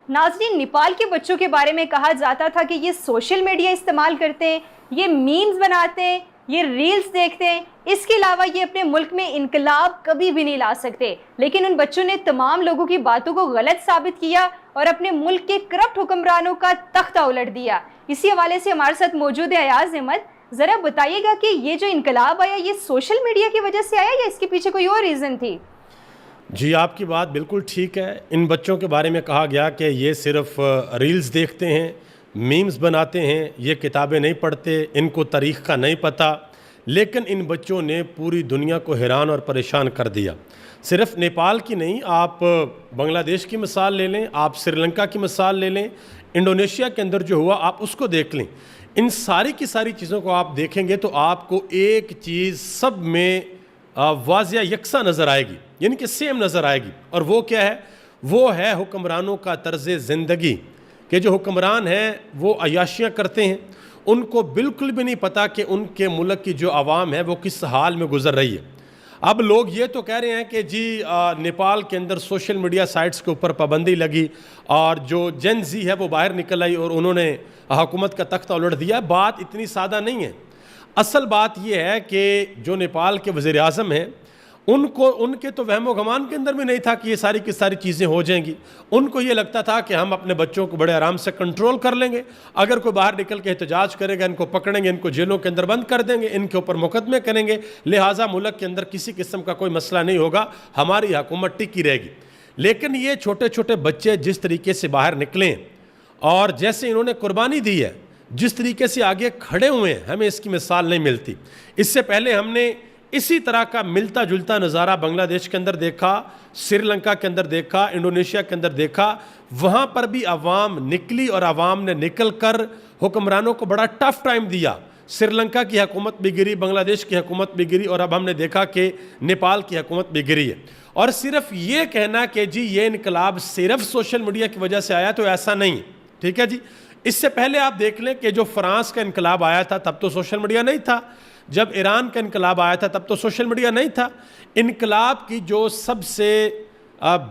ناظرین، نیپال کے بچوں کے بارے میں کہا جاتا تھا کہ یہ سوشل میڈیا استعمال کرتے ہیں، یہ میمز بناتے ہیں، یہ ریلز دیکھتے ہیں، اس کے علاوہ یہ اپنے ملک میں انقلاب کبھی بھی نہیں لا سکتے۔ لیکن ان بچوں نے تمام لوگوں کی باتوں کو غلط ثابت کیا اور اپنے ملک کے کرپٹ حکمرانوں کا تختہ الٹ دیا۔ اسی حوالے سے ہمارے ساتھ موجود ہے ایاز احمد۔ ذرا بتائیے گا کہ یہ جو انقلاب آیا یہ سوشل میڈیا کی وجہ سے آیا یا اس کے پیچھے کوئی اور ریزن تھی؟ جی، آپ کی بات بالکل ٹھیک ہے۔ ان بچوں کے بارے میں کہا گیا کہ یہ صرف ریلز دیکھتے ہیں، میمز بناتے ہیں، یہ کتابیں نہیں پڑھتے، ان کو تاریخ کا نہیں پتہ، لیکن ان بچوں نے پوری دنیا کو حیران اور پریشان کر دیا۔ صرف نیپال کی نہیں، آپ بنگلہ دیش کی مثال لے لیں، آپ سری لنکا کی مثال لے لیں، انڈونیشیا کے اندر جو ہوا آپ اس کو دیکھ لیں۔ ان ساری کی ساری چیزوں کو آپ دیکھیں گے تو آپ کو ایک چیز سب میں واضح یکساں نظر آئے گی، یعنی کہ سیم نظر آئے گی، اور وہ کیا ہے؟ وہ ہے حکمرانوں کا طرز زندگی، کہ جو حکمران ہیں وہ عیاشیاں کرتے ہیں، ان کو بالکل بھی نہیں پتا کہ ان کے ملک کی جو عوام ہے وہ کس حال میں گزر رہی ہے۔ اب لوگ یہ تو کہہ رہے ہیں کہ جی نیپال کے اندر سوشل میڈیا سائٹس کے اوپر پابندی لگی اور جو جن زی ہے وہ باہر نکل آئی اور انہوں نے حکومت کا تختہ الٹ دیا۔ بات اتنی سادہ نہیں ہے۔ اصل بات یہ ہے کہ جو نیپال کے وزیر اعظم ہیں ان کے تو وہم و گمان کے اندر بھی نہیں تھا کہ یہ ساری کی ساری چیزیں ہو جائیں گی۔ ان کو یہ لگتا تھا کہ ہم اپنے بچوں کو بڑے آرام سے کنٹرول کر لیں گے، اگر کوئی باہر نکل کے احتجاج کرے گا ان کو پکڑیں گے، ان کو جیلوں کے اندر بند کر دیں گے، ان کے اوپر مقدمے کریں گے، لہٰذا ملک کے اندر کسی قسم کا کوئی مسئلہ نہیں ہوگا، ہماری حکومت ٹکی رہے گی۔ لیکن یہ چھوٹے چھوٹے بچے جس طریقے سے باہر نکلیں اور جیسے انہوں نے قربانی دی ہے، جس طریقے سے آگے کھڑے ہوئے ہیں، ہمیں اس کی مثال نہیں ملتی۔ اس سے پہلے ہم نے اسی طرح کا ملتا جلتا نظارہ بنگلہ دیش کے اندر دیکھا، سری لنکا کے اندر دیکھا، انڈونیشیا کے اندر دیکھا۔ وہاں پر بھی عوام نکلی اور عوام نے نکل کر حکمرانوں کو بڑا ٹف ٹائم دیا۔ سری لنکا کی حکومت بھی گری، بنگلہ دیش کی حکومت بھی گری، اور اب ہم نے دیکھا کہ نیپال کی حکومت بھی گری ہے۔ اور صرف یہ کہنا کہ جی یہ انقلاب صرف سوشل میڈیا کی وجہ سے آیا تو ایسا نہیں، ٹھیک ہے جی۔ اس سے پہلے آپ دیکھ لیں کہ جو فرانس کا انقلاب آیا تھا تب تو سوشل میڈیا نہیں تھا، جب ایران کا انقلاب آیا تھا تب تو سوشل میڈیا نہیں تھا۔ انقلاب کی جو سب سے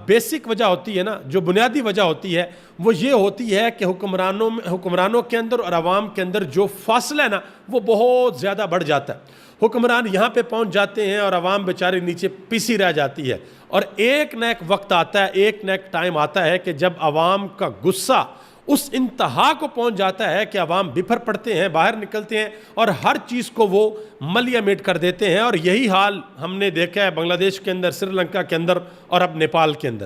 بیسک وجہ ہوتی ہے نا، جو بنیادی وجہ ہوتی ہے، وہ یہ ہوتی ہے کہ حکمرانوں کے اندر اور عوام کے اندر جو فاصلہ ہے نا وہ بہت زیادہ بڑھ جاتا ہے۔ حکمران یہاں پہ پہنچ جاتے ہیں اور عوام بیچاری نیچے پیسی رہ جاتی ہے، اور ایک نہ ایک وقت آتا ہے، ایک نہ ایک ٹائم آتا ہے کہ جب عوام کا غصہ اس انتہا کو پہنچ جاتا ہے کہ عوام بفر پڑتے ہیں، باہر نکلتے ہیں اور ہر چیز کو وہ ملیا میٹ کر دیتے ہیں۔ اور یہی حال ہم نے دیکھا ہے بنگلہ دیش کے اندر، سری لنکا کے اندر اور اب نیپال کے اندر۔